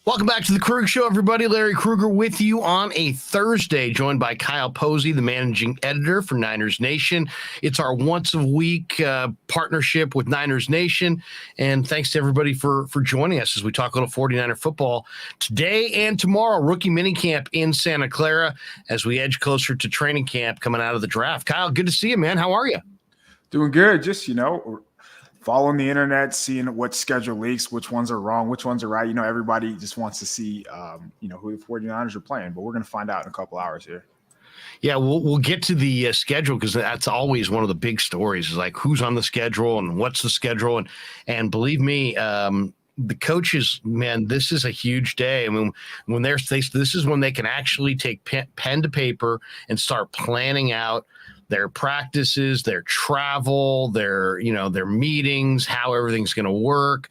Welcome back to the Krueg Show, everybody. Larry Krueger with you on a Thursday, joined by Kyle Posey, the managing editor for Niners Nation. It's our once-a-week partnership with Niners Nation, and thanks to everybody for joining us as we talk a little 49er football today and tomorrow. Rookie minicamp in Santa Clara as we edge closer to training camp coming out of the draft. Kyle, good to see you, man. How are you? Doing good. Just, following the internet, seeing what schedule leaks, which ones are wrong, which ones are right. Everybody just wants to see, who the 49ers are playing, but we're going to find out in a couple hours here. Yeah, we'll get to the schedule because that's always one of the big stories is like who's on the schedule and what's the schedule. And believe me, the coaches, man, this is a huge day. I mean, when they're faced, this is when they can actually take pen to paper and start planning out their practices, their travel, their meetings, how everything's going to work,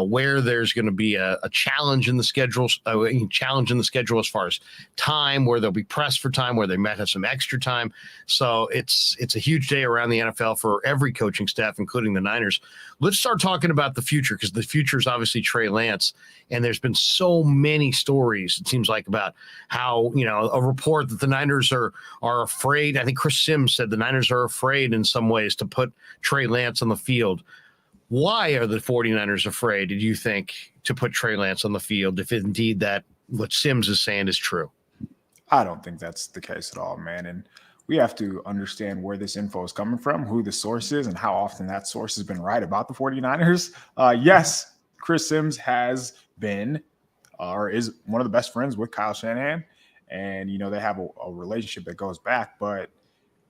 where there's going to be a challenge in the schedule, as far as time, where they'll be pressed for time, where they might have some extra time. So it's a huge day around the NFL for every coaching staff, including the Niners. Let's start talking about the future, because the future is obviously Trey Lance. And there's been so many stories, it seems like, about how, a report that the Niners are afraid. I think Chris Sims said the Niners are afraid in some ways to put Trey Lance on the field. Why are the 49ers afraid, do you think, to put Trey Lance on the field if indeed that what Sims is saying is true? I don't think that's the case at all, man. And we have to understand where this info is coming from, who the source is, and how often that source has been right about the 49ers. Yes, Chris Sims has been or is one of the best friends with Kyle Shanahan. And, they have a relationship that goes back. But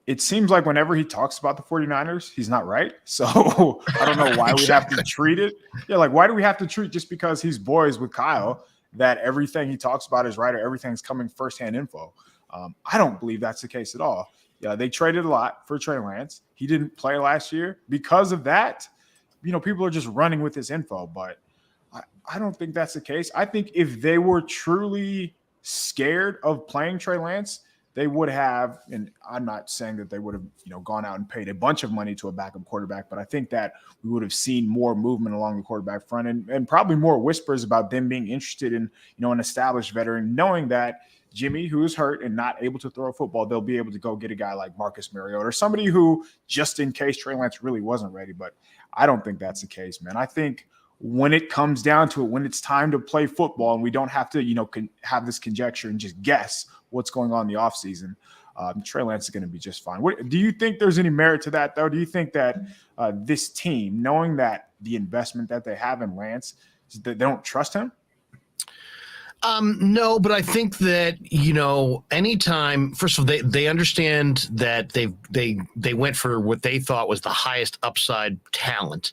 it seems like whenever he talks about the 49ers, he's not right. So I don't know why we have to treat it. Yeah, like why do we have to treat just because he's boys with Kyle that everything he talks about is right or everything's coming firsthand info? I don't believe that's the case at all. Yeah, they traded a lot for Trey Lance. He didn't play last year. Because of that, people are just running with this info. But I don't think that's the case. I think if they were truly scared of playing Trey Lance, they would have, and I'm not saying that they would have, gone out and paid a bunch of money to a backup quarterback, but I think that we would have seen more movement along the quarterback front and probably more whispers about them being interested in, an established veteran, knowing that Jimmy, who is hurt and not able to throw a football, they'll be able to go get a guy like Marcus Mariota or somebody who, just in case Trey Lance really wasn't ready. But I don't think that's the case, man. I think when it comes down to it, when it's time to play football and we don't have to, have this conjecture and just guess what's going on in the offseason, Trey Lance is going to be just fine. Do you think there's any merit to that, though? Do you think that this team, knowing that the investment that they have in Lance, they don't trust him? No, but I think that, anytime, first of all, they understand that they went for what they thought was the highest upside talent.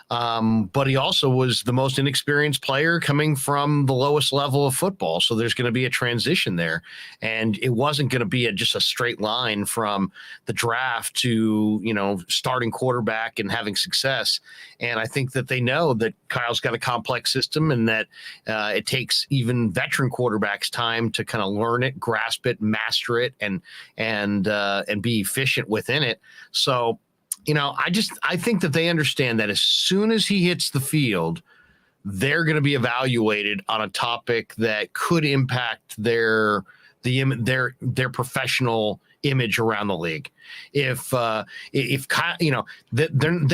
But he also was the most inexperienced player coming from the lowest level of football. So there's going to be a transition there. And it wasn't going to be just a straight line from the draft to, starting quarterback and having success. And I think that they know that Kyle's got a complex system and that it takes even veteran quarterbacks time to kind of learn it, grasp it, master it, and be efficient within it. So, I think that they understand that as soon as he hits the field, they're going to be evaluated on a topic that could impact their professional image around the league. If they're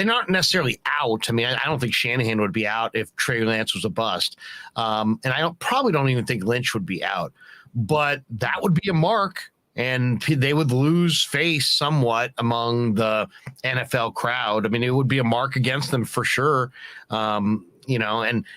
not necessarily out. I mean, I don't think Shanahan would be out if Trey Lance was a bust, and I probably don't even think Lynch would be out. But that would be a mark. And they would lose face somewhat among the NFL crowd. I mean, it would be a mark against them for sure. And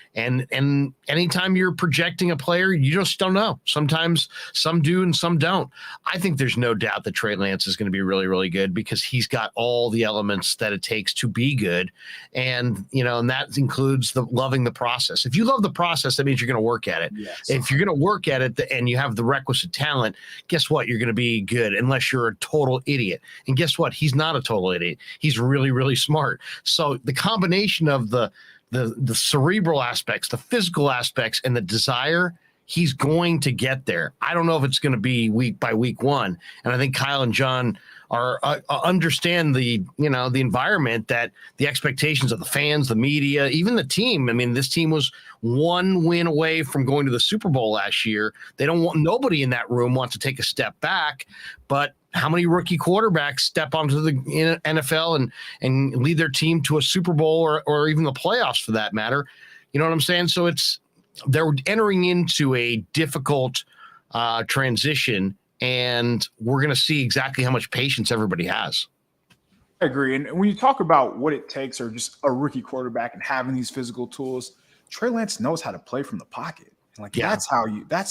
anytime you're projecting a player, you just don't know. Sometimes some do and some don't. I think there's no doubt that Trey Lance is going to be really, really good because he's got all the elements that it takes to be good. And that includes loving the process. If you love the process, that means you're going to work at it. Yes. If you're going to work at it and you have the requisite talent, guess what? You're going to be good unless you're a total idiot. And guess what? He's not a total idiot. He's really, really smart. So the combination of the cerebral aspects, the physical aspects, and the desire, he's going to get there. I don't know if it's going to be week by week one. And I think Kyle and John understand the environment, that the expectations of the fans, the media, even the team. I mean, this team was one win away from going to the Super Bowl last year. Nobody in that room wants to take a step back, but how many rookie quarterbacks step onto the NFL and lead their team to a Super Bowl or even the playoffs for that matter? You know what I'm saying? So they're entering into a difficult transition, and we're going to see exactly how much patience everybody has. I agree. And when you talk about what it takes, or just a rookie quarterback and having these physical tools, Trey Lance knows how to play from the pocket. And that's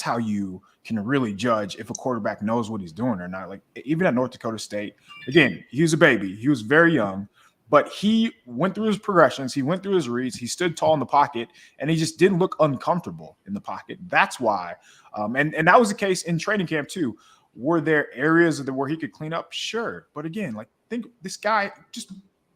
how you can really judge if a quarterback knows what he's doing or not. Like, even at North Dakota State, again, he was a baby. He was very young, but he went through his progressions. He went through his reads. He stood tall in the pocket, and he just didn't look uncomfortable in the pocket. That's why. And that was the case in training camp too. Were there areas where he could clean up? Sure. But again, think this guy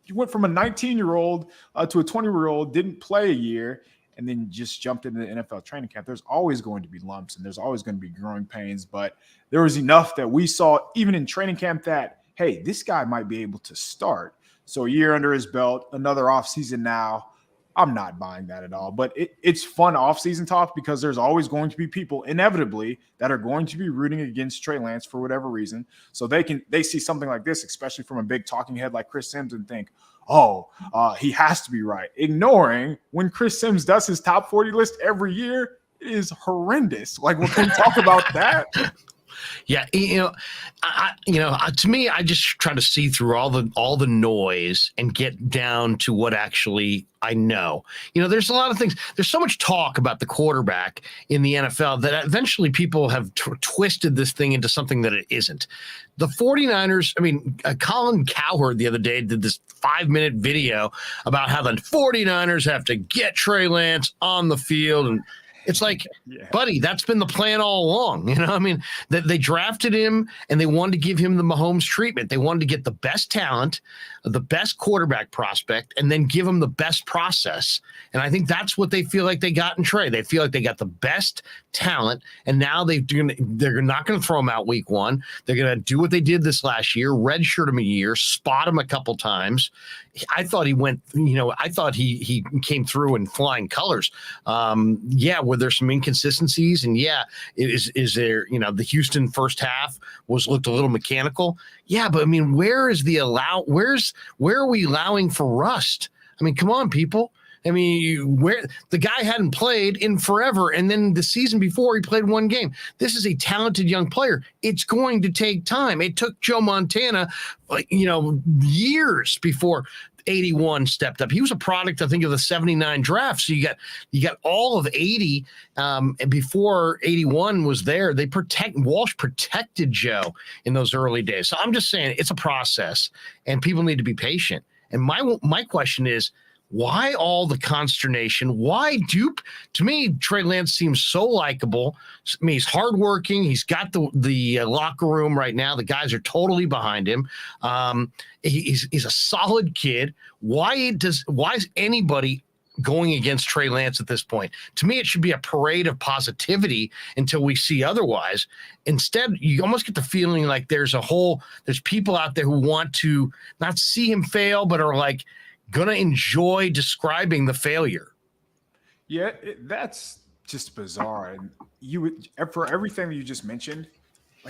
he went from a 19-year-old to a 20-year-old, didn't play a year, and then just jumped into the NFL training camp. There's always going to be lumps and there's always going to be growing pains, but there was enough that we saw even in training camp that, hey, this guy might be able to start. So a year under his belt, another offseason now. I'm not buying that at all, but it's fun offseason talk because there's always going to be people inevitably that are going to be rooting against Trey Lance for whatever reason. So they see something like this, especially from a big talking head like Chris Sims, and think, he has to be right. Ignoring when Chris Sims does his top 40 list every year, it is horrendous. Like, when we talk about that. Yeah, to me, I just try to see through all the noise and get down to what actually I know. There's a lot of things. There's so much talk about the quarterback in the NFL that eventually people have twisted this thing into something that it isn't. The 49ers, Colin Cowherd the other day did this 5-minute video about how the 49ers have to get Trey Lance on the field, and it's like, buddy, that's been the plan all along. That they drafted him and they wanted to give him the Mahomes treatment. They wanted to get the best talent, the best quarterback prospect, and then give him the best process. And I think that's what they feel like they got in Trey. They feel like they got the best talent, and now they're not going to throw him out week one. They're going to do what they did this last year, redshirt him a year, spot him a couple times. I thought he went, I thought he came through in flying colors. Were there some inconsistencies? And is there, the Houston first half looked a little mechanical. Yeah, but where are we allowing for rust? Come on, people. Where the guy hadn't played in forever, and then the season before he played one game. This is a talented young player. It's going to take time. It took Joe Montana, years before 81 stepped up. He was a product, I think, of the 79 draft. So you got all of 80, and before 81 was there. Walsh protected Joe in those early days. So I'm just saying it's a process, and people need to be patient. And my question is, why all the consternation? Why dupe? To me, Trey Lance seems so likable. He's hardworking. He's got the locker room right now. The guys are totally behind him. He's a solid kid. Why is anybody going against Trey Lance at this point? To me, it should be a parade of positivity until we see otherwise. Instead, you almost get the feeling like there's people out there who want to not see him fail, but are like, gonna enjoy describing the failure. Yeah, that's just bizarre. And for everything that you just mentioned,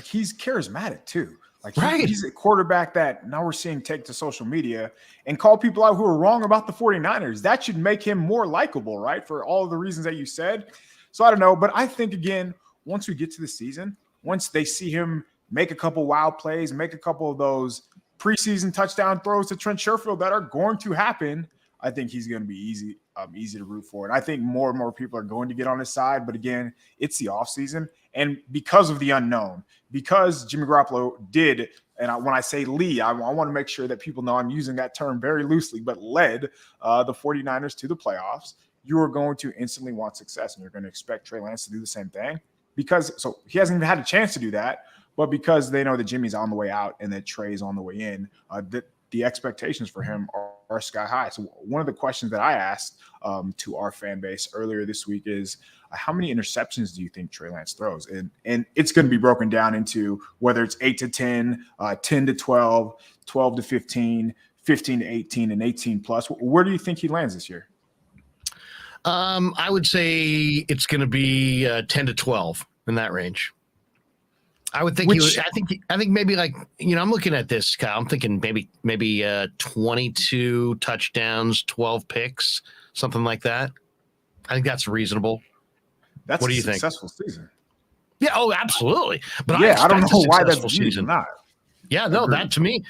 he's charismatic too. He's a quarterback that now we're seeing take to social media and call people out who are wrong about the 49ers. That should make him more likable, right? For all of the reasons that you said. So I don't know, but I think, again, once we get to the season, once they see him make a couple wild plays, make a couple of those preseason touchdown throws to Trent Sherfield that are going to happen, I think he's going to be easy to root for. And I think more and more people are going to get on his side. But again, it's the offseason. And because of the unknown, because Jimmy Garoppolo did, and when I say lead, I want to make sure that people know I'm using that term very loosely, but led the 49ers to the playoffs, you are going to instantly want success. And you're going to expect Trey Lance to do the same thing, so he hasn't even had a chance to do that. But because they know that Jimmy's on the way out and that Trey's on the way in, that the expectations for him are are sky high. So one of the questions that I asked to our fan base earlier this week is, how many interceptions do you think Trey Lance throws? And it's going to be broken down into whether it's 8 to 10, 10 to 12, 12 to 15, 15 to 18, and 18 plus. Where do you think he lands this year? I would say it's going to be 10 to 12 in that range. I would think I think maybe like, I'm looking at this, Kyle. I'm thinking maybe 22 touchdowns, 12 picks, something like that. I think that's reasonable. That's what do you think? Successful season. Yeah. Oh, absolutely. But yeah, I don't know why that's season. Not. Yeah. No, that to me,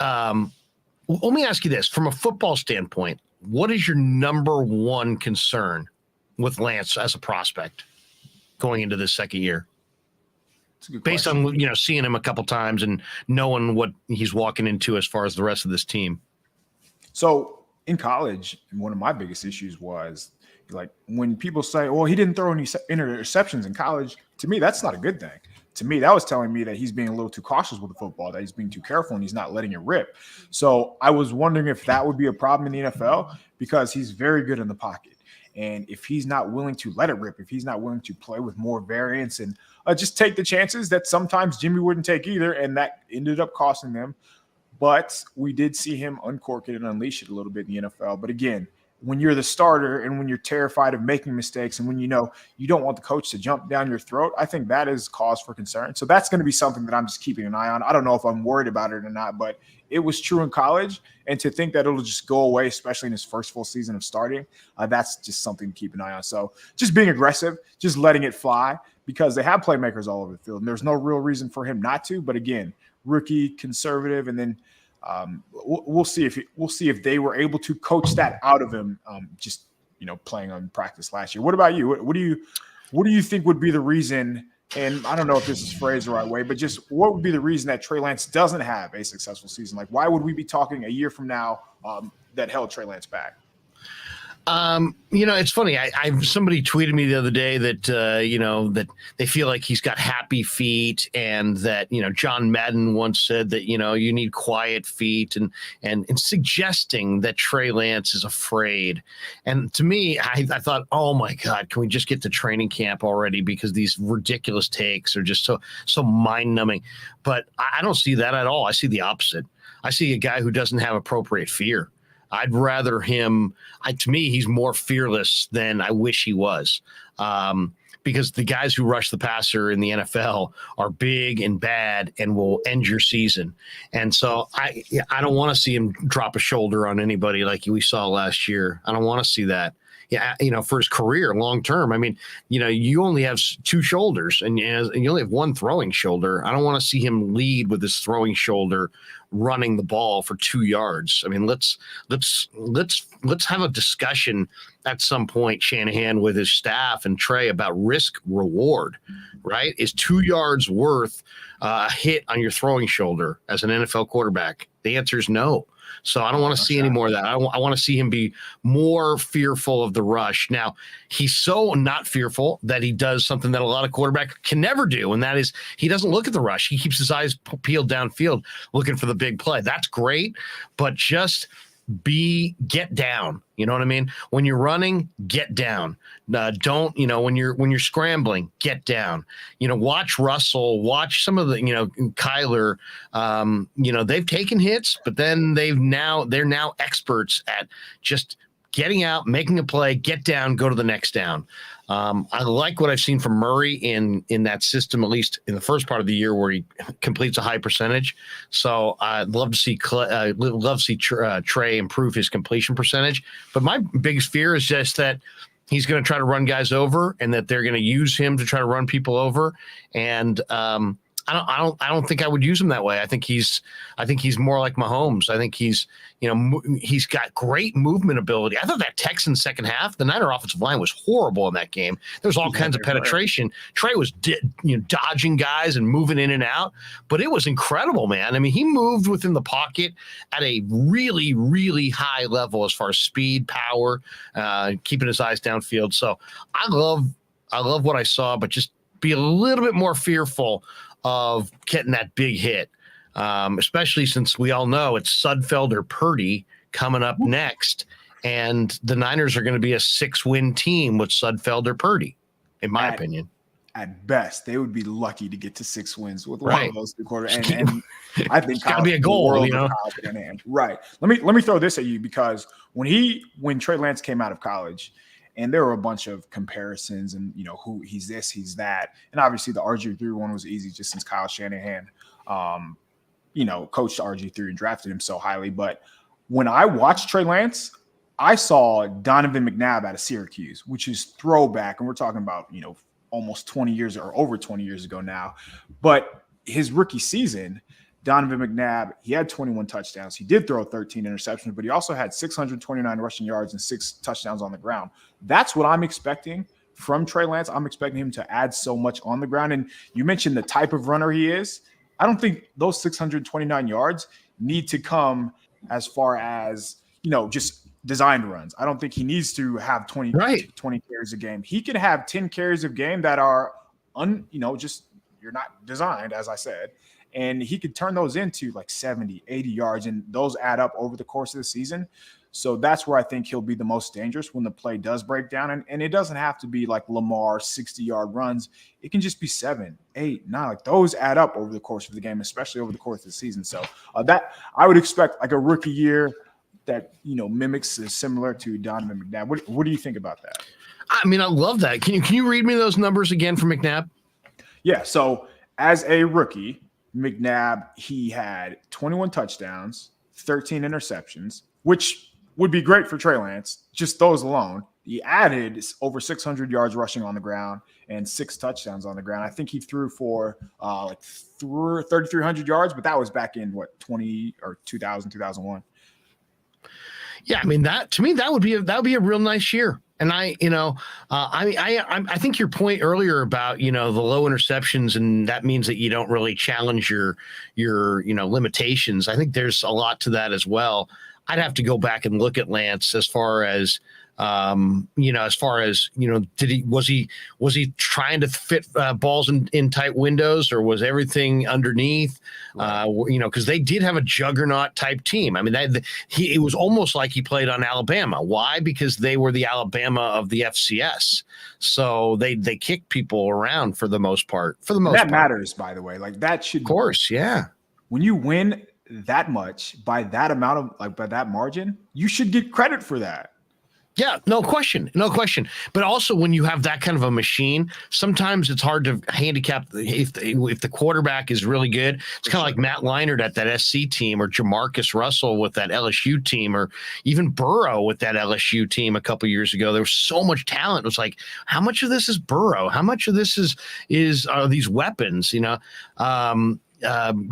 let me ask you this from a football standpoint. What is your number one concern with Lance as a prospect going into this second year? Based on, seeing him a couple times and knowing what he's walking into as far as the rest of this team. So in college, one of my biggest issues was like when people say, well, he didn't throw any interceptions in college. To me, that's not a good thing. To me, that was telling me that he's being a little too cautious with the football, that he's being too careful and he's not letting it rip. So I was wondering if that would be a problem in the NFL, because he's very good in the pocket. And if he's not willing to let it rip, if he's not willing to play with more variance and just take the chances that sometimes Jimmy wouldn't take either, and that ended up costing them. But we did see him uncork it and unleash it a little bit in the NFL. But again, when you're the starter and when you're terrified of making mistakes and when you don't want the coach to jump down your throat, I think that is cause for concern. So that's going to be something that I'm just keeping an eye on. I don't know if I'm worried about it or not, but it was true in college. And to think that it'll just go away, especially in his first full season of starting, that's just something to keep an eye on. So just being aggressive, just letting it fly, because they have playmakers all over the field. And there's no real reason for him not to. But again, rookie, conservative, and then we'll see if they were able to coach that out of him. Just playing on practice last year. What about you? What do you think would be the reason? And I don't know if this is phrased the right way, but just what would be the reason that Trey Lance doesn't have a successful season? Like, why would we be talking a year from now that held Trey Lance back? It's funny. Somebody tweeted me the other day that, that they feel like he's got happy feet, and that, John Madden once said that, you need quiet feet, and suggesting that Trey Lance is afraid. And to me, I thought, oh my God, can we just get to training camp already? Because these ridiculous takes are just so mind numbing. But I don't see that at all. I see the opposite. I see a guy who doesn't have appropriate fear. I'd rather him. To me, he's more fearless than I wish he was, because the guys who rush the passer in the NFL are big and bad and will end your season. And so I don't want to see him drop a shoulder on anybody like we saw last year. I don't want to see that. Yeah, for his career long term. I mean, you only have two shoulders and you only have one throwing shoulder. I don't want to see him lead with his throwing shoulder running the ball for 2 yards. I mean, let's have a discussion at some point, Shanahan, with his staff and Trey, about risk reward, right? Is 2 yards worth a hit on your throwing shoulder as an NFL quarterback? The answer is no. So I don't want to see any more of that. I want to see him be more fearful of the rush. Now, he's so not fearful that he does something that a lot of quarterbacks can never do, and that is he doesn't look at the rush. He keeps his eyes peeled downfield looking for the big play. That's great, but just get down. You know what I mean? When you're running, get down. Don't, when you're scrambling, get down. Watch Russell, watch some of the, Kyler, they've taken hits, but then they're now experts at just getting out, making a play, get down, go to the next down. I like what I've seen from Murray in that system, at least in the first part of the year, where he completes a high percentage. So I'd love to see Trey improve his completion percentage. But my biggest fear is just that he's going to try to run guys over, and that they're going to use him to try to run people over. And I don't think I would use him that way. I think he's more like Mahomes. I think he's got great movement ability. I thought that Texans second half, the Niner offensive line was horrible in that game. There was all kinds of penetration. Right. Trey was dodging guys and moving in and out, but it was incredible, man. I mean, he moved within the pocket at a really, really high level as far as speed, power, keeping his eyes downfield. So I love what I saw, but just be a little bit more fearful of getting that big hit. especially since we all know it's Sudfeld or Purdy coming up next. And the Niners are going to be a 6-win team with Sudfeld or Purdy, in my opinion. At best, they would be lucky to get to 6 wins with one of those two quarterbacks. And I think it's got to be a goal, you know. Right. Let me throw this at you, because when Trey Lance came out of college, and there were a bunch of comparisons, and you know, who he's this, he's that, and obviously the RG3 one was easy just since Kyle Shanahan, coached RG3 and drafted him so highly. But when I watched Trey Lance, I saw Donovan McNabb out of Syracuse, which is throwback, and we're talking about, you know, almost 20 years or over 20 years ago now. But his rookie season, Donovan McNabb, he had 21 touchdowns. He did throw 13 interceptions, but he also had 629 rushing yards and 6 touchdowns on the ground. That's what I'm expecting from Trey Lance. I'm expecting him to add so much on the ground. And you mentioned the type of runner he is. I don't think those 629 yards need to come as far as, you know, just designed runs. I don't think he needs to have 20 carries a game. He could have 10 carries a game that are just you're not designed, as I said, and he could turn those into like 70, 80 yards, and those add up over the course of the season. So that's where I think he'll be the most dangerous when the play does break down. And it doesn't have to be like Lamar 60-yard runs. It can just be 7, 8, 9. Like those add up over the course of the game, especially over the course of the season. So that I would expect like a rookie year that, you know, mimics is similar to Donovan McNabb. What do you think about that? I mean, I love that. Can you read me those numbers again for McNabb? Yeah. So as a rookie, McNabb, he had 21 touchdowns, 13 interceptions, which would be great for Trey Lance, just those alone. He added over 600 yards rushing on the ground and 6 touchdowns on the ground. I think he threw for 3,300 yards, but that was back in 2001. Yeah, I mean, that to me that would be a real nice year. And I think your point earlier about, you know, the low interceptions, and that means that you don't really challenge your limitations. I think there's a lot to that as well. I'd have to go back and look at Lance as far as was he trying to fit balls in tight windows, or was everything underneath? Right. Because they did have a juggernaut type team. I mean, it was almost like he played on Alabama. Why? Because they were the Alabama of the FCS. So they kicked people around for the most part. That matters, by the way. Like that should, of course, yeah. When you win that much by that amount of by that margin, you should get credit for that. Yeah, no question. But also when you have that kind of a machine, sometimes it's hard to handicap if the quarterback is really good. It's kind of like Matt Leinart at that SC team, or Jamarcus Russell with that LSU team, or even Burrow with that LSU team a couple years ago. There was so much talent. It was like, how much of this is Burrow? How much of this are these weapons?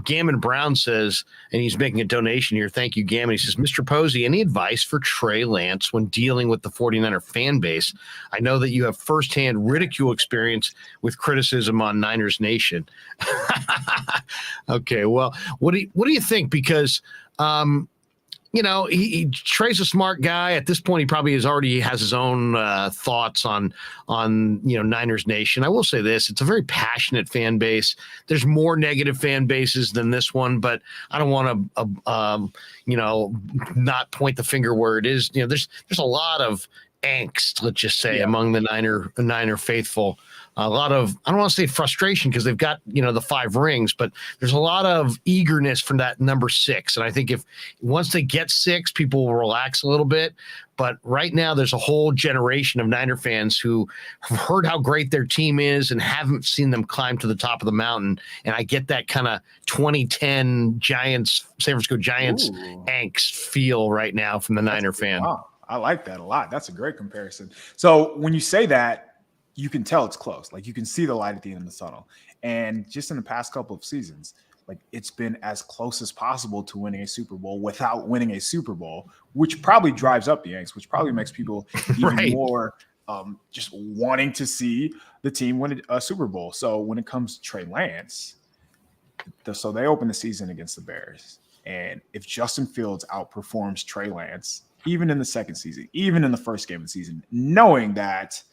Gammon Brown says, and he's making a donation here. Thank you, Gammon. He says, Mr. Posey, any advice for Trey Lance when dealing with the 49er fan base? I know that you have firsthand ridicule experience with criticism on Niners Nation. Okay, well, what do you think? Because Trey's a smart guy. At this point, he probably already has his own thoughts on Niners Nation. I will say this: it's a very passionate fan base. There's more negative fan bases than this one, but I don't want to, not point the finger where it is. There's a lot of angst, let's just say, among the Niner faithful. A lot of, I don't want to say frustration, because they've got, the 5 rings, but there's a lot of eagerness from that number 6. And I think once they get 6, people will relax a little bit. But right now there's a whole generation of Niner fans who have heard how great their team is and haven't seen them climb to the top of the mountain. And I get that kind of 2010 San Francisco Giants angst feel right now from the Niner fan. Wow. I like that a lot. That's a great comparison. So when you say that, you can tell it's close. Like you can see the light at the end of the tunnel. And just in the past couple of seasons, like it's been as close as possible to winning a Super Bowl without winning a Super Bowl, which probably drives up the angst, which probably makes people even more just wanting to see the team win a Super Bowl. So when it comes to Trey Lance, so they open the season against the Bears. And if Justin Fields outperforms Trey Lance, even in the second season, even in the first game of the season, knowing that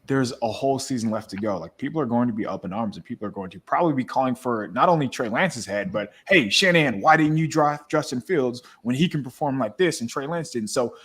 there's a whole season left to go. Like, people are going to be up in arms, and people are going to probably be calling for not only Trey Lance's head, but hey, Shanahan, why didn't you draft Justin Fields when he can perform like this and Trey Lance didn't? So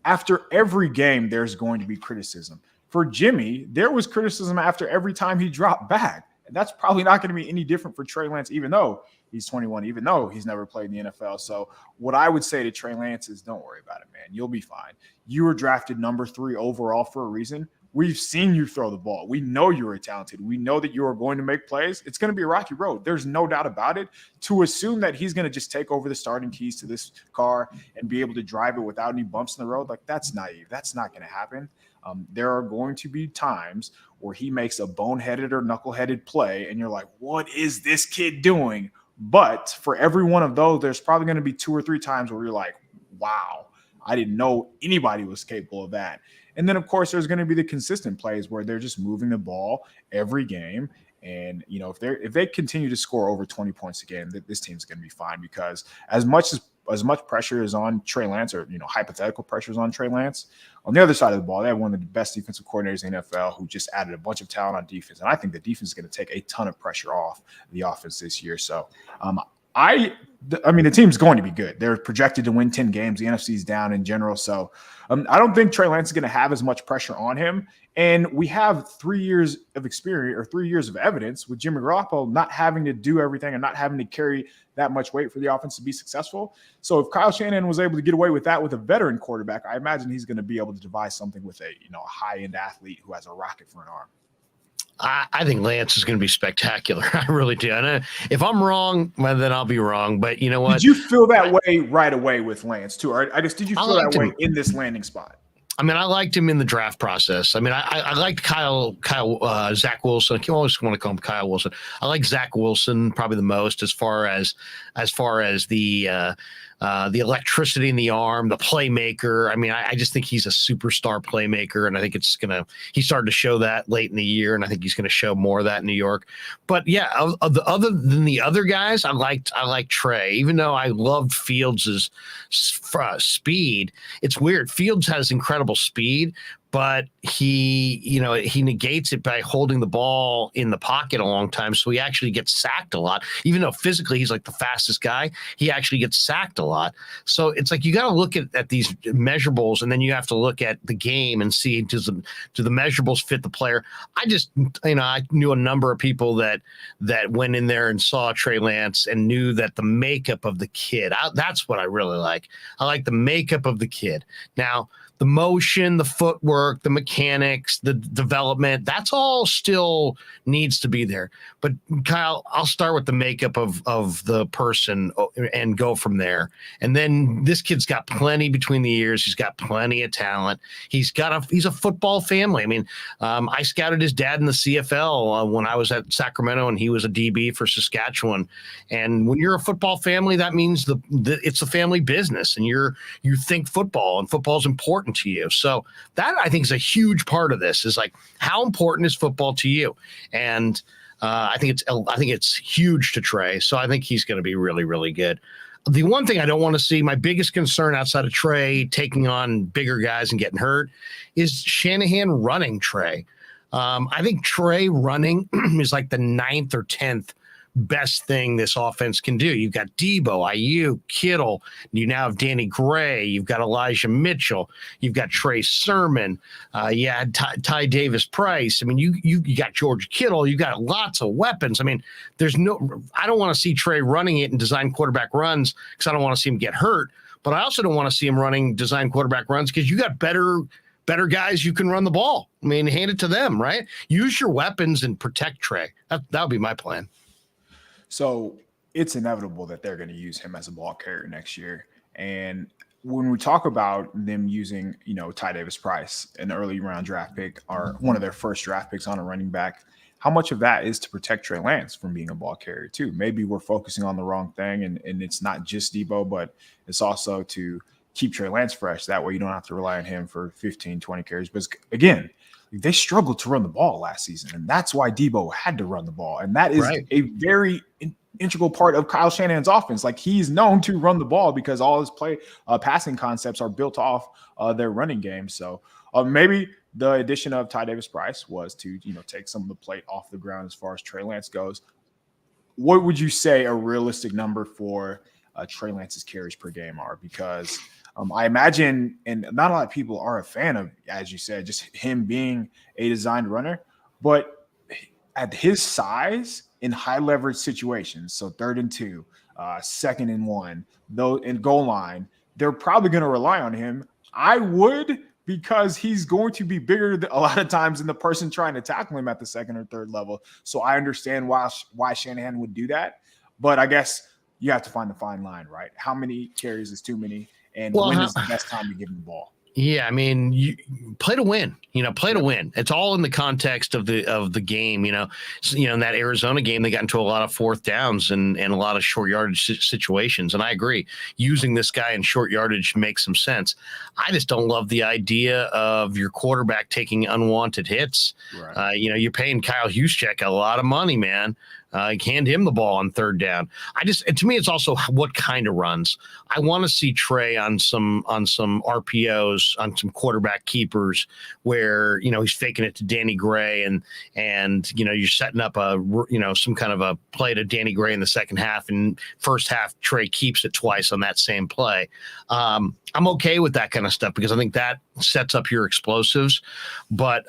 after every game, there's going to be criticism. For Jimmy, there was criticism after every time he dropped back. And that's probably not going to be any different for Trey Lance, even though he's 21, even though he's never played in the NFL. So what I would say to Trey Lance is, don't worry about it, man. You'll be fine. You were drafted number 3 overall for a reason. We've seen you throw the ball. We know you're talented. We know that you are going to make plays. It's going to be a rocky road. There's no doubt about it. To assume that he's going to just take over the starting keys to this car and be able to drive it without any bumps in the road, like, that's naive. That's not going to happen. There are going to be times where he makes a boneheaded or knuckleheaded play, and you're like, what is this kid doing? But for every one of those, there's probably going to be 2 or 3 times where you're like, wow, I didn't know anybody was capable of that. And then, of course, there's going to be the consistent plays where they're just moving the ball every game. And, you know, if they continue to score over 20 points a game, this team's going to be fine, because as much pressure is on Trey Lance, or, you know, hypothetical pressure is on Trey Lance, on the other side of the ball, they have one of the best defensive coordinators in the NFL who just added a bunch of talent on defense. And I think the defense is going to take a ton of pressure off the offense this year. So I mean, the team's going to be good. They're projected to win 10 games. The NFC's down in general. So I don't think Trey Lance is going to have as much pressure on him. And we have 3 years of experience, or 3 years of evidence, with Jimmy Garoppolo not having to do everything and not having to carry that much weight for the offense to be successful. So if Kyle Shanahan was able to get away with that with a veteran quarterback, I imagine he's going to be able to devise something with a high-end athlete who has a rocket for an arm. I think Lance is going to be spectacular. I really do. And if I'm wrong, well, then I'll be wrong. But you know what? Did you feel that way right away with Lance too? Or did you feel that way in this landing spot? I mean, I liked him in the draft process. I mean, I liked Zach Wilson. I always want to call him Kyle Wilson. I like Zach Wilson probably the most, as far as the electricity in the arm, the playmaker. I mean, I just think he's a superstar playmaker, and I think he started to show that late in the year, and I think he's going to show more of that in New York. But yeah, other than the other guys, I liked Trey, even though I loved Fields' speed. It's weird. Fields has incredible speed, but he negates it by holding the ball in the pocket a long time. So he actually gets sacked a lot. Even though physically he's like the fastest guy, he actually gets sacked a lot. So it's like you got to look at these measurables, and then you have to look at the game and see, do the measurables fit the player. I knew a number of people that went in there and saw Trey Lance and knew that the makeup of the kid, that's what I really like. I like the makeup of the kid. Now, the motion, the footwork, the mechanics, the development, that's all still needs to be there. But Kyle, I'll start with the makeup of the person and go from there. And then this kid's got plenty between the ears. He's got plenty of talent. He's a football family. I mean, I scouted his dad in the CFL when I was at Sacramento, and he was a DB for Saskatchewan. And when you're a football family, that means it's a family business, and you think football, and football's important to you. So that, I think, is a huge part of this, is like, how important is football to you? And I think it's huge to Trey. So I think he's going to be really, really good. The one thing I don't want to see, my biggest concern outside of Trey taking on bigger guys and getting hurt, is Shanahan running Trey. I think Trey running is like the 9th or 10th best thing this offense can do. You've got Deebo, Ayuk, Kittle. You now have Danny Gray. You've got Elijah Mitchell. You've got Trey Sermon. You had Ty Davis Price. I mean, you got George Kittle. You got lots of weapons. I mean, I don't want to see Trey running it and design quarterback runs, because I don't want to see him get hurt. But I also don't want to see him running design quarterback runs, because you got better guys you can run the ball. I mean, hand it to them, right? Use your weapons and protect Trey. That would be my plan. So it's inevitable that they're going to use him as a ball carrier next year. And when we talk about them using, Ty Davis Price, an early round draft pick, or one of their first draft picks on a running back, how much of that is to protect Trey Lance from being a ball carrier too? Maybe we're focusing on the wrong thing, and it's not just Deebo, but it's also to keep Trey Lance fresh. That way you don't have to rely on him for 15, 20 carries. But again, they struggled to run the ball last season, and that's why Deebo had to run the ball. And that is a very integral part of Kyle Shanahan's offense. Like, he's known to run the ball because all his passing concepts are built off their running game. So maybe the addition of Ty Davis Price was to, take some of the plate off the ground as far as Trey Lance goes. What would you say a realistic number for Trey Lance's carries per game are? Because I imagine, and not a lot of people are a fan of, as you said, just him being a designed runner, but at his size in high leverage situations, so 3rd and 2, 2nd and 1, though in goal line, they're probably going to rely on him. I would, because he's going to be bigger a lot of times than the person trying to tackle him at the 2nd or 3rd level. So I understand why Shanahan would do that, but I guess you have to find the fine line, right? How many carries is too many, and when is the best time to give him the ball? Yeah, I mean, you play to win. Play to win. It's all in the context of the game. In that Arizona game, they got into a lot of 4th downs and a lot of short yardage situations. And I agree, using this guy in short yardage makes some sense. I just don't love the idea of your quarterback taking unwanted hits. Right. You're paying Kyle Juszczyk a lot of money, man. Hand him the ball on 3rd down. To me, it's also what kind of runs. I want to see Trey on some RPOs, on some quarterback keepers where, he's faking it to Danny Gray and you're setting up some kind of a play to Danny Gray in the second half, and first half Trey keeps it twice on that same play. I'm okay with that kind of stuff because I think that sets up your explosives, but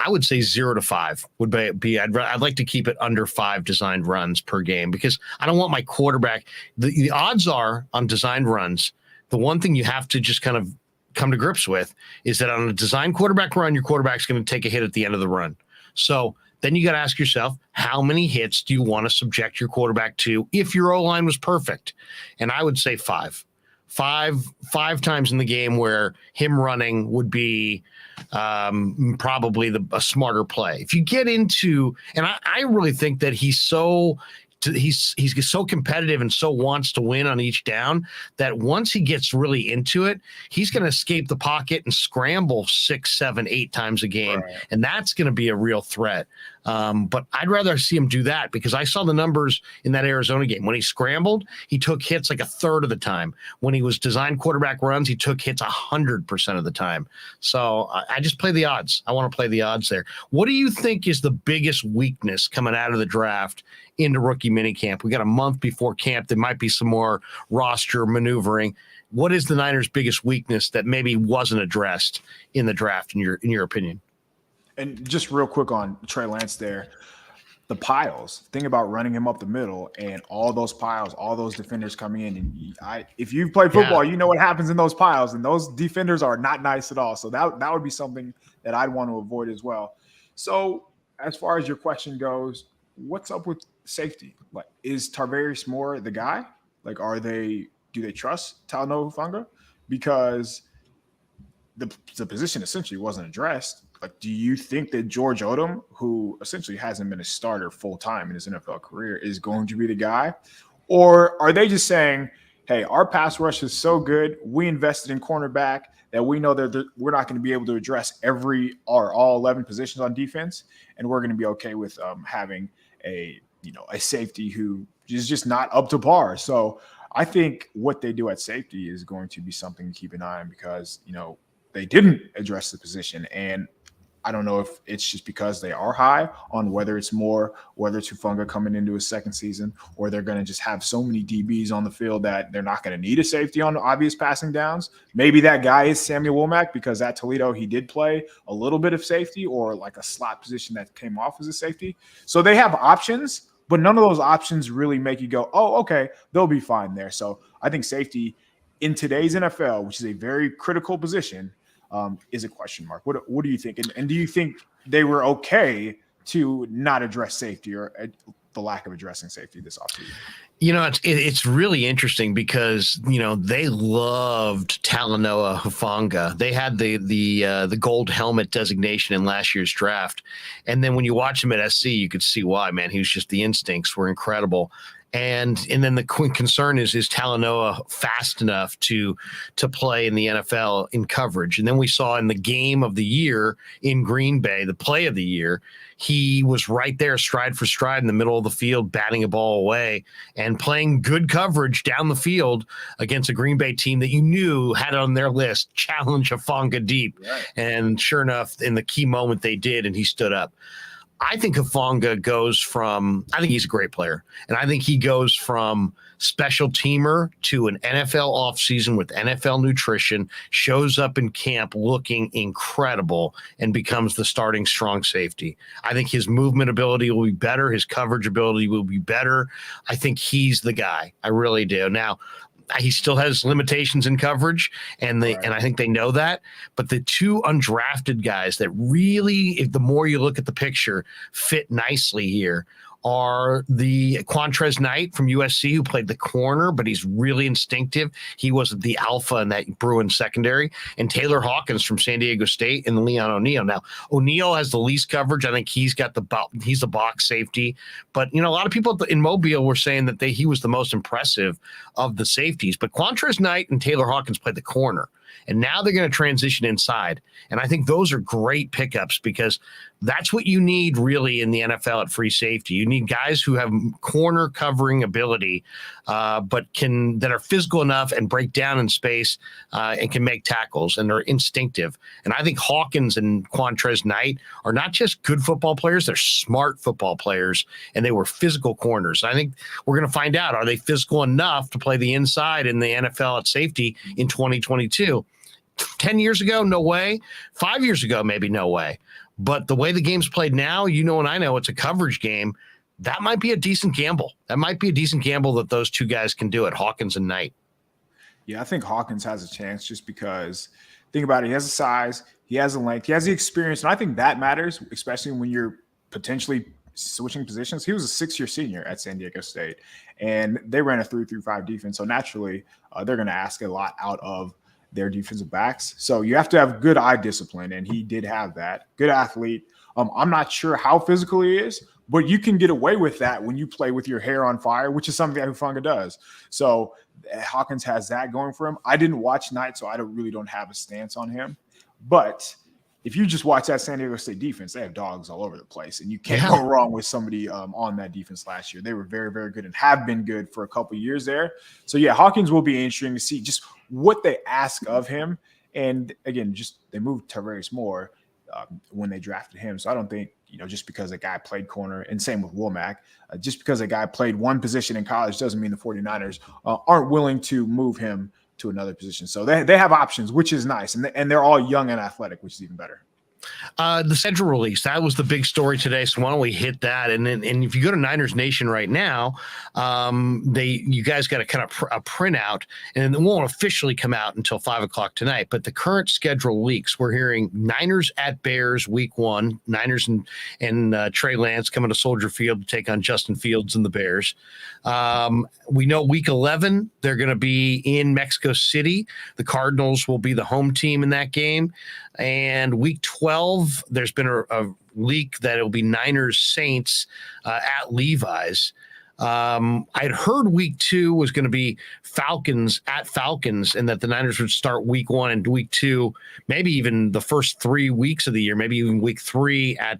I would say 0 to 5 would be. I'd like to keep it under 5 designed runs per game because I don't want my quarterback. The odds are on designed runs. The one thing you have to just kind of come to grips with is that on a designed quarterback run, your quarterback's going to take a hit at the end of the run. So then you got to ask yourself, how many hits do you want to subject your quarterback to if your O-line was perfect? And I would say 5. Five times in the game where him running would be probably a smarter play. If you get into, and I really think that he's so competitive and so wants to win on each down that once he gets really into it, he's going to escape the pocket and scramble 6, 7, 8 times a game. Right. And that's going to be a real threat. But I'd rather see him do that because I saw the numbers in that Arizona game. When he scrambled, he took hits like 1/3 of the time. When he was designed quarterback runs, he took hits 100% of the time. So I just play the odds. I want to play the odds there. What do you think is the biggest weakness coming out of the draft into rookie minicamp? We got a month before camp. There might be some more roster maneuvering. What is the Niners' biggest weakness that maybe wasn't addressed in the draft, in your opinion? And just real quick on Trey Lance there, the piles. Think about running him up the middle and all those piles, all those defenders coming in. And if you've played football, you know what happens in those piles, and those defenders are not nice at all. So that would be something that I'd want to avoid as well. So as far as your question goes, what's up with safety? Like, is Tarvarius Moore the guy? Like, do they trust Talanoa Hufanga? Because the position essentially wasn't addressed. Like, do you think that George Odom, who essentially hasn't been a starter full time in his NFL career, is going to be the guy? Or are they just saying, hey, our pass rush is so good, we invested in cornerback that we know that we're not going to be able to address all 11 positions on defense, and we're going to be okay with having a safety who is just not up to par. So I think what they do at safety is going to be something to keep an eye on because, they didn't address the position. And I don't know if it's just because they are high on whether it's Hufanga coming into his second season, or they're going to just have so many DBs on the field that they're not going to need a safety on obvious passing downs. Maybe that guy is Samuel Womack because at Toledo he did play a little bit of safety or like a slot position that came off as a safety. So they have options, but none of those options really make you go, oh, okay, they'll be fine there. So I think safety in today's NFL, which is a very critical position, is a question mark. What do you think? And do you think they were okay to not address safety or the lack of addressing safety this offseason? It's really interesting because, they loved Talanoa Hufanga. They had the gold helmet designation in last year's draft. And then when you watch him at SC, you could see why, man. He was just, the instincts were incredible. And then the concern is Talanoa fast enough to play in the NFL in coverage? And then we saw in the game of the year in Green Bay, the play of the year, he was right there stride for stride in the middle of the field, batting a ball away and playing good coverage down the field against a Green Bay team that you knew had on their list, challenge Hufanga deep. Right. And sure enough, in the key moment they did, and he stood up. I think Hufanga I think he's a great player. And I think he goes from special teamer to an NFL offseason with NFL nutrition, shows up in camp looking incredible, and becomes the starting strong safety. I think his movement ability will be better. His coverage ability will be better. I think he's the guy. I really do. Now, he still has limitations in coverage, and I think they know that. But the two undrafted guys that really, if the more you look at the picture, fit nicely here are the Quantrez Knight from USC, who played the corner, but he's really instinctive. He wasn't the alpha in that Bruins secondary. And Taylor Hawkins from San Diego State, and Leon O'Neal. Now, O'Neal has the least coverage. I think he's the box safety. But, a lot of people in Mobile were saying that he was the most impressive of the safeties. But Quantrez Knight and Taylor Hawkins played the corner. And now they're going to transition inside. And I think those are great pickups, because that's what you need really in the NFL at free safety. You need guys who have corner covering ability, but that are physical enough and break down in space and can make tackles, and they're instinctive. And I think Hawkins and Quantrez Knight are not just good football players, they're smart football players, and they were physical corners. I think we're going to find out, are they physical enough to play the inside in the NFL at safety in 2022? 10 years ago, no way. 5 years ago, maybe no way. But the way the game's played now, and I know it's a coverage game. That might be a decent gamble. That those two guys can do it, Hawkins and Knight. Yeah, I think Hawkins has a chance just because, think about it, he has the size, he has the length, he has the experience, and I think that matters, especially when you're potentially switching positions. He was a 6-year senior at San Diego State, and they ran a 3-5 defense, so naturally they're going to ask a lot out of their defensive backs. So you have to have good eye discipline, and he did have that. Good athlete. I'm not sure how physical he is, but you can get away with that when you play with your hair on fire, which is something that Hufanga does. So Hawkins has that going for him. I didn't watch Knight, so I really don't have a stance on him. But if you just watch that San Diego State defense, they have dogs all over the place, and you can't go wrong with somebody on that defense last year. They were very, very good and have been good for a couple of years there. So, yeah, Hawkins will be interesting to see just what they ask of him. And, again, just they moved Tavares Moore when they drafted him. So I don't think, just because a guy played corner, and same with Womack, just because a guy played one position in college doesn't mean the 49ers aren't willing to move him to another position. So they have options, which is nice. And they're all young and athletic, which is even better. The schedule release, that was the big story today. So why don't we hit that? And if you go to Niners Nation right now, you guys got a kind of a printout, and it won't officially come out until 5:00 tonight. But the current schedule leaks. We're hearing Niners at Bears week 1. Niners and Trey Lance coming to Soldier Field to take on Justin Fields and the Bears. We know week 11 they're going to be in Mexico City. The Cardinals will be the home team in that game. And week 12, there's been a leak that it'll be Niners Saints at Levi's. I'd heard week 2 was going to be Falcons at Falcons, and that the Niners would start week 1 and week 2, maybe even the first 3 weeks of the year, maybe even week 3 at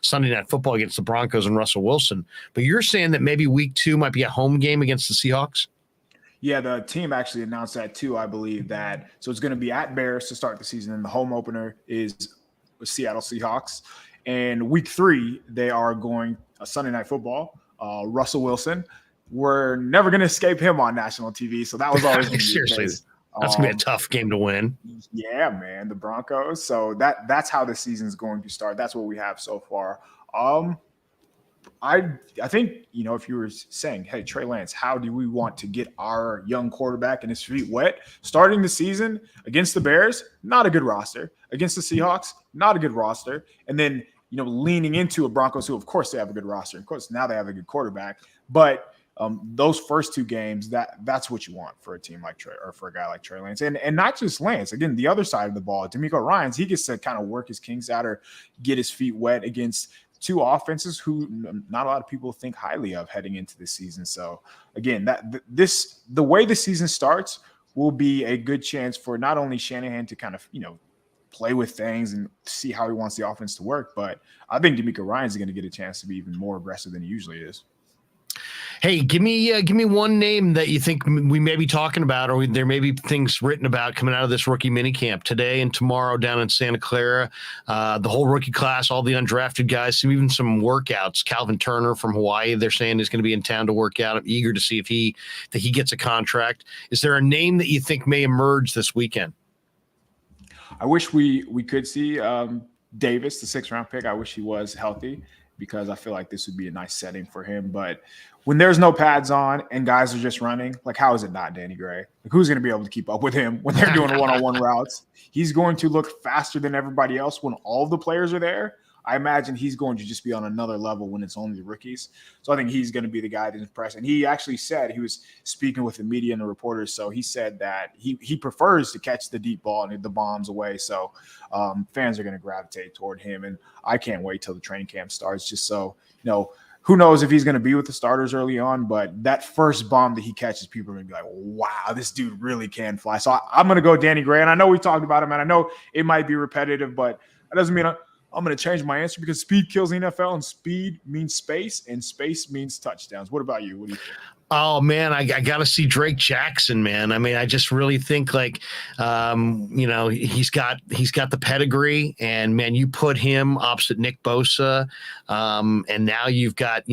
Sunday Night Football against the Broncos and Russell Wilson. But you're saying that maybe week 2 might be a home game against the Seahawks? Yeah, the team actually announced that too, I believe that. So it's going to be at Bears to start the season, and the home opener is Seattle Seahawks. And week 3, they are going Sunday Night Football. Russell Wilson, we're never going to escape him on national TV. So that was always going to be seriously. That's going to be a tough game to win. Yeah, man, the Broncos. So that's how the season is going to start. That's what we have so far. I think, if you were saying, hey, Trey Lance, how do we want to get our young quarterback and his feet wet? Starting the season against the Bears, not a good roster. Against the Seahawks, not a good roster. And then, leaning into a Broncos who, of course, they have a good roster. Of course, now they have a good quarterback. But those first 2 games, that's what you want for a team like Trey, or for a guy like Trey Lance. And not just Lance. Again, the other side of the ball, D'Amico Ryans, he gets to kind of work his kinks out or get his feet wet against two offenses who not a lot of people think highly of heading into this season. So again, the way the season starts will be a good chance for not only Shanahan to kind of, play with things and see how he wants the offense to work, but I think DeMeco Ryans is going to get a chance to be even more aggressive than he usually is. Hey, give me one name that you think we may be talking about, or there may be things written about coming out of this rookie minicamp today and tomorrow down in Santa Clara. The whole rookie class, all the undrafted guys, even some workouts. Calvin Turner from Hawaii, they're saying is going to be in town to work out. I'm eager to see if he gets a contract. Is there a name that you think may emerge this weekend? I wish we could see Davis, the 6th-round pick. I wish he was healthy, because I feel like this would be a nice setting for him. But when there's no pads on and guys are just running, like, how is it not Danny Gray? Like, who's going to be able to keep up with him when they're doing one-on-one routes? He's going to look faster than everybody else when all the players are there. I imagine he's going to just be on another level when it's only the rookies. So I think he's going to be the guy to impress. And he actually said, he was speaking with the media and the reporters, so he said that he prefers to catch the deep ball and the bombs away. So fans are going to gravitate toward him. And I can't wait till the training camp starts, just so, who knows if he's going to be with the starters early on, but that first bomb that he catches, people are going to be like, wow, this dude really can fly. So I'm going to go Danny Gray. And I know we talked about him, and I know it might be repetitive, but that doesn't mean I'm going to change my answer, because speed kills the NFL, and speed means space, and space means touchdowns. What about you? What do you think? Oh man, I got to see Drake Jackson, man. I mean, I just really think like, he's got the pedigree, and man, you put him opposite Nick Bosa, and now you've got,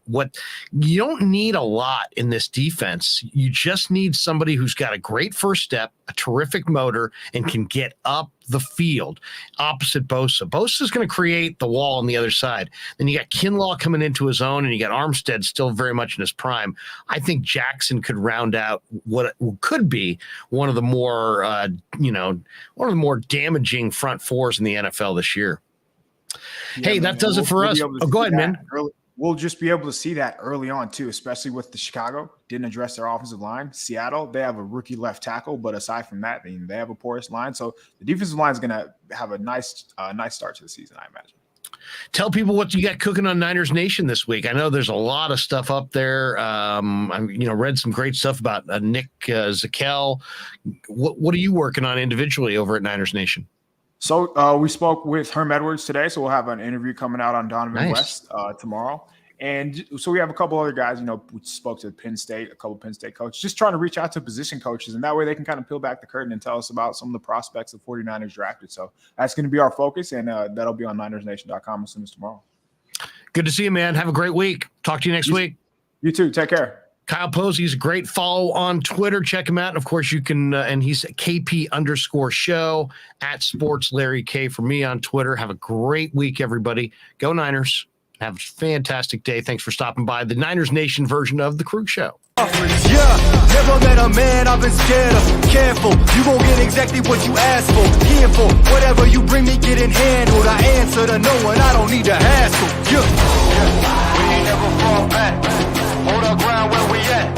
what you don't need a lot in this defense. You just need somebody who's got a great first step, a terrific motor, and can get up the field opposite Bosa. Bosa's going to create the wall on the other side. Then you got Kinlaw coming into his own, and you got Armstead still very much in his prime. I think Jackson could round out what could be one of the more, damaging front fours in the NFL this year. Yeah, hey, that does it for us. Go ahead, man. We'll just be able to see that early on too, especially with the Chicago didn't address their offensive line. Seattle, they have a rookie left tackle, but aside from that, they have a porous line. So the defensive line is going to have a nice start to the season, I imagine. Tell people what you got cooking on Niners Nation this week. I know there's a lot of stuff up there. I read some great stuff about Nick Zakel. What are you working on individually over at Niners Nation? So we spoke with Herm Edwards today, so we'll have an interview coming out on Donovan West tomorrow. And so we have a couple other guys, we spoke to a couple Penn State coaches, just trying to reach out to position coaches, and that way they can kind of peel back the curtain and tell us about some of the prospects the 49ers drafted. So that's going to be our focus, and that'll be on ninersnation.com as soon as tomorrow. Good to see you, man. Have a great week. Talk to you next week. You too. Take care. Kyle Posey is a great follow on Twitter. Check him out. And of course, you can, and he's KP_show at Sports Larry K for me on Twitter. Have a great week, everybody. Go Niners. Have a fantastic day. Thanks for stopping by the Niners Nation version of the Krueg Show. Yeah, never met a man I've been scared of. Careful, you gon' get exactly what you asked for. Here for whatever you bring me, getting handled. I answer to no one, I don't need to hassle. Yeah, we ain't never fall back. Hold our ground where we at.